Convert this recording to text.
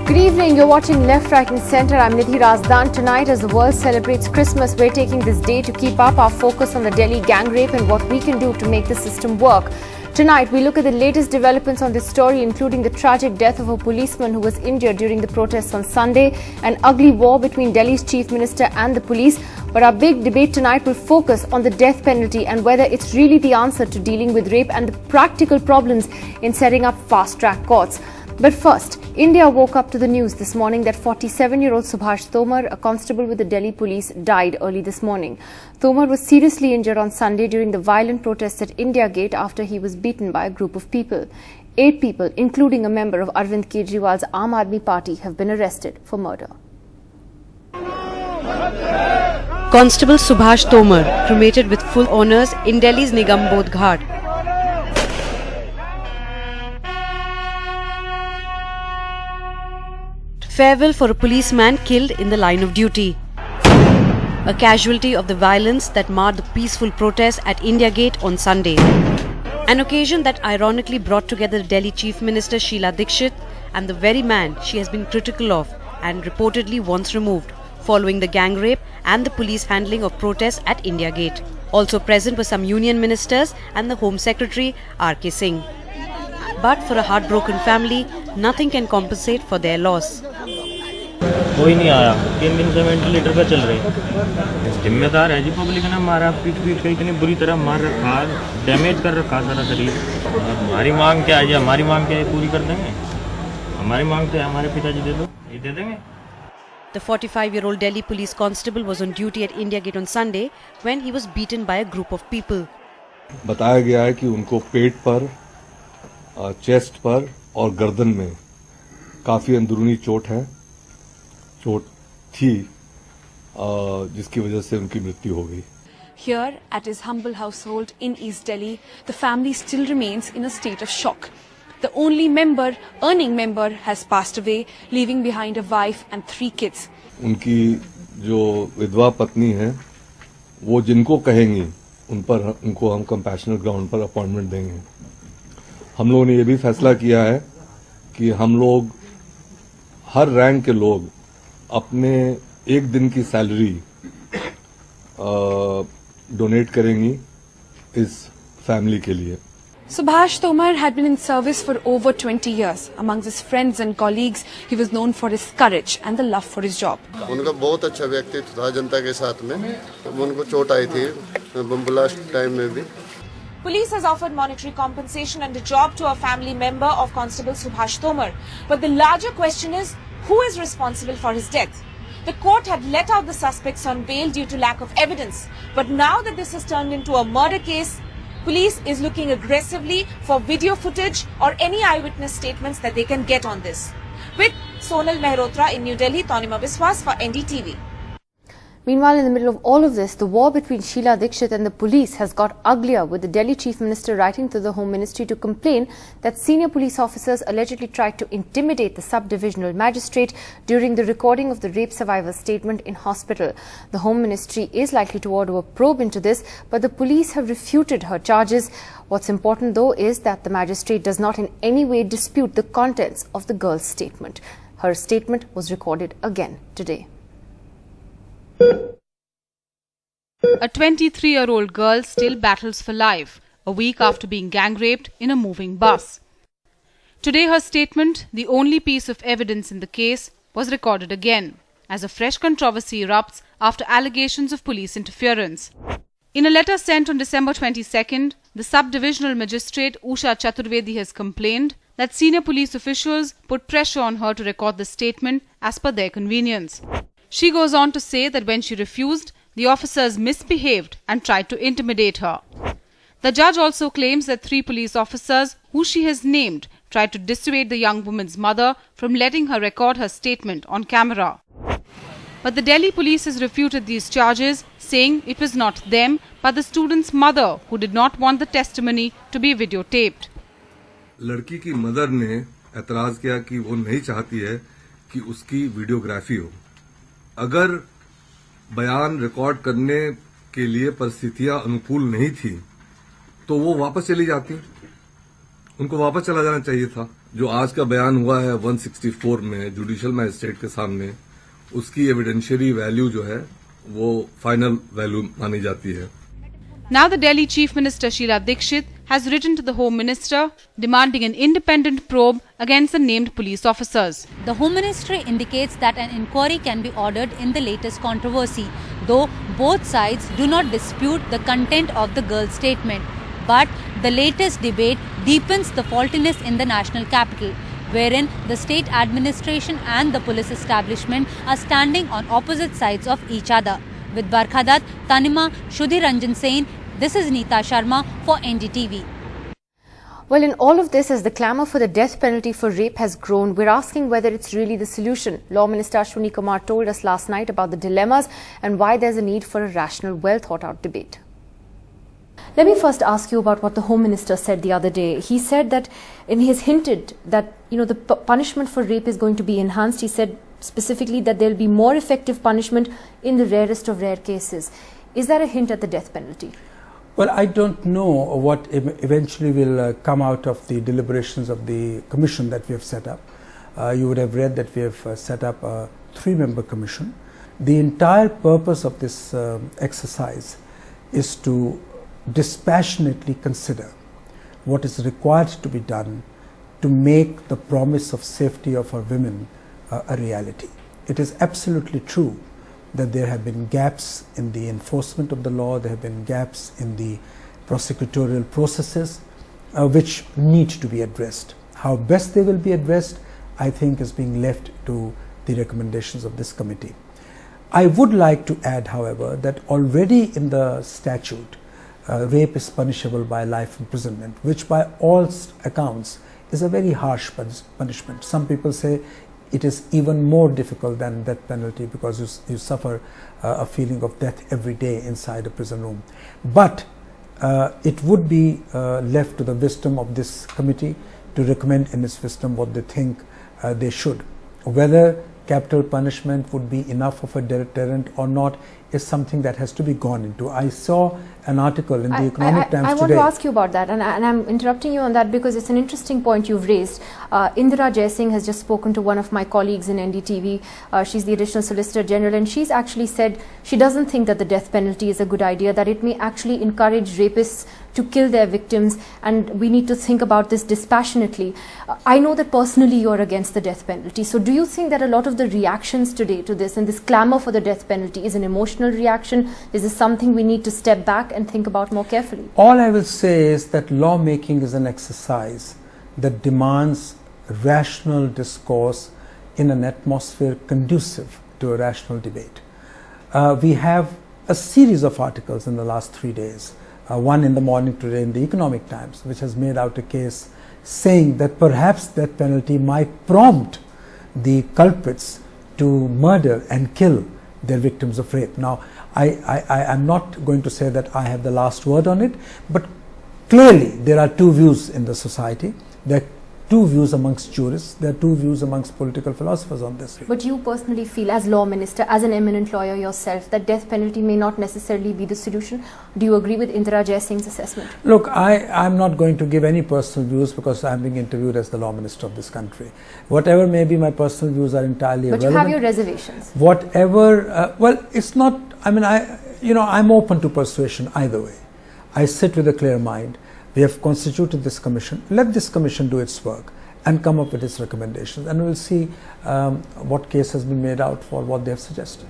Good evening, you're watching Left, Right and Centre. I'm Nidhi Razdan. Tonight, as the world celebrates Christmas, we're taking this day to keep up our focus on the Delhi gang rape and what we can do to make the system work. Tonight, we look at the latest developments on this story, including the tragic death of a policeman who was injured during the protests on Sunday, an ugly war between Delhi's chief minister and the police. But our big debate tonight will focus on the death penalty and whether it's really the answer to dealing with rape and the practical problems in setting up fast-track courts. But first, India woke up to the news this morning that 47-year-old Subhash Tomar, a constable with the Delhi police, died early this morning. Tomar was seriously injured on Sunday during the violent protests at India Gate after he was beaten by a group of people. 8 people, including a member of Arvind Kejriwal's Aam Aadmi Party, have been arrested for murder. Constable Subhash Tomar, cremated with full honours in Delhi's Nigam Bodh Ghat. Farewell for a policeman killed in the line of duty. A casualty of the violence that marred the peaceful protest at India Gate on Sunday. An occasion that ironically brought together Delhi Chief Minister Sheila Dikshit and the very man she has been critical of and reportedly wants removed, following the gang rape and the police handling of protests at India Gate. Also present were some union ministers and the Home Secretary R.K. Singh. But for a heartbroken family, nothing can compensate for their loss. कोई नहीं आया, 3 दिन से ventilator पे चल रहे। जिम्मेदार है जी, पब्लिक ने मारा, पीट के इतनी बुरी तरह मार रखा, डैमेज कर रखा सारा शरीर। हमारी मांग क्या है जी? हमारी मांग क्या है? पूरी कर देंगे। हमारी मांग तो है हमारे पिताजी दे दो, ये दे देंगे। The 45-year-old Delhi police constable was on duty at India Gate on Sunday when he was beaten by a group of people. बताया गया है कि उनको पेट पर, चेस्ट पर और गर्दन में काफी अंदरूनी चोट थी, जिसकी वजह से उनकी मृत्यु हो गई। Here at his humble household in East Delhi, the family still remains in a state of shock. The only earning member has passed away, leaving behind a wife and 3 kids. उनकी जो विधवा पत्नी है, वो जिनको कहेंगी उनको हम कंपैशनेट ग्राउंड पर अपॉइंटमेंट देंगे। हम लोगों ने ये भी फैसला किया है कि हम लोग हर रैंक के लोग अपने 1 दिन की सैलरी डोनेट करेंगी इस फैमिली के लिए। Subhash Tomar had been in service for over 20 years. Amongst his friends and colleagues, he was known for his courage and the love for his job. उनका बहुत अच्छा व्यक्तित्व था जनता के साथ में। उनको चोट आई थी बम ब्लास्ट टाइम में भी। Police has offered monetary compensation and a job to a family member of Constable Subhash Tomar. But the larger question is, who is responsible for his death? The court had let out the suspects on bail due to lack of evidence. But now that this has turned into a murder case, police is looking aggressively for video footage or any eyewitness statements that they can get on this. With Sonal Mehrotra in New Delhi, Tanima Biswas for NDTV. Meanwhile, in the middle of all of this, the war between Sheila Dikshit and the police has got uglier, with the Delhi Chief Minister writing to the Home Ministry to complain that senior police officers allegedly tried to intimidate the sub-divisional magistrate during the recording of the rape survivor's statement in hospital. The Home Ministry is likely to order a probe into this, but the police have refuted her charges. What's important, though, is that the magistrate does not in any way dispute the contents of the girl's statement. Her statement was recorded again today. A 23-year-old girl still battles for life, a week after being gang-raped in a moving bus. Today her statement, the only piece of evidence in the case, was recorded again, as a fresh controversy erupts after allegations of police interference. In a letter sent on December 22nd, the sub-divisional magistrate Usha Chaturvedi has complained that senior police officials put pressure on her to record the statement as per their convenience. She goes on to say that when she refused, the officers misbehaved and tried to intimidate her. The judge also claims that 3 police officers, who she has named, tried to dissuade the young woman's mother from letting her record her statement on camera. But the Delhi police has refuted these charges, saying it was not them but the student's mother who did not want the testimony to be videotaped. लड़की की mother ने एतराज किया कि वो नहीं चाहती है कि उसकी वीडियोग्राफी हो। अगर बयान रिकॉर्ड करने के लिए परिस्थितियां अनुकूल नहीं थी तो वो वापस चली जाती उनको वापस चला जाना चाहिए था। जो आज का बयान हुआ है 164 में जुडिशियल मैजिस्ट्रेट के सामने, उसकी एविडेंशियरी वैल्यू जो है वो फाइनल वैल्यू मानी जाती है। Now the Delhi Chief Minister Sheila Dikshit has written to the Home Minister demanding an independent probe against the named police officers. The Home Ministry indicates that an inquiry can be ordered in the latest controversy, though both sides do not dispute the content of the girl's statement. But the latest debate deepens the faultiness in the national capital, wherein the state administration and the police establishment are standing on opposite sides of each other. With Barkhadat, Tanima, Shudhir Ranjan Sen, this is Neeta Sharma for NDTV. Well, in all of this, as the clamour for the death penalty for rape has grown, we're asking whether it's really the solution. Law Minister Ashwini Kumar told us last night about the dilemmas and why there's a need for a rational, well-thought-out debate. Let me first ask you about what the Home Minister said the other day. He said that, and he has hinted that, the punishment for rape is going to be enhanced. He said specifically that there will be more effective punishment in the rarest of rare cases. Is that a hint at the death penalty? Well, I don't know what eventually will come out of the deliberations of the commission that we have set up. You would have read that we have set up a 3-member commission. The entire purpose of this exercise is to dispassionately consider what is required to be done to make the promise of safety of our women a reality. It is absolutely true that there have been gaps in the enforcement of the law, there have been gaps in the prosecutorial processes which need to be addressed. How best they will be addressed, I think, is being left to the recommendations of this committee. I would like to add, however, that already in the statute, rape is punishable by life imprisonment, which by all accounts is a very harsh punishment. Some people say it is even more difficult than death penalty because you suffer a feeling of death every day inside a prison room. But it would be left to the wisdom of this committee to recommend in its wisdom what they think they should. Whether capital punishment would be enough of a deterrent or not is something that has to be gone into. I saw an article in the Economic Times today. I want to ask you about that, and I'm interrupting you on that because it's an interesting point you've raised. Indira Jaising has just spoken to one of my colleagues in NDTV. She's the Additional Solicitor General, and she's actually said she doesn't think that the death penalty is a good idea, that it may actually encourage rapists to kill their victims, and we need to think about this dispassionately. I know that personally you're against the death penalty, so do you think that a lot of the reactions today to this and this clamour for the death penalty is an emotional reaction? Is this something we need to step back and think about more carefully? All I will say is that lawmaking is an exercise that demands rational discourse in an atmosphere conducive to a rational debate. We have a series of articles in the last 3 days. One in the morning today in the Economic Times, which has made out a case saying that perhaps death penalty might prompt the culprits to murder and kill their victims of rape. Now, I am not going to say that I have the last word on it, but clearly there are two views in the society. There are two views amongst jurists, there are two views amongst political philosophers on this. But you personally feel, as law minister, as an eminent lawyer yourself, that death penalty may not necessarily be the solution. Do you agree with Indira Jaising's assessment? Look, I'm not going to give any personal views because I'm being interviewed as the law minister of this country. Whatever may be my personal views are entirely irrelevant. But you have your reservations. Whatever, well, it's not, I mean, I'm open to persuasion either way. I sit with a clear mind. We have constituted this commission. Let this commission do its work and come up with its recommendations, and we'll see what case has been made out for what they have suggested.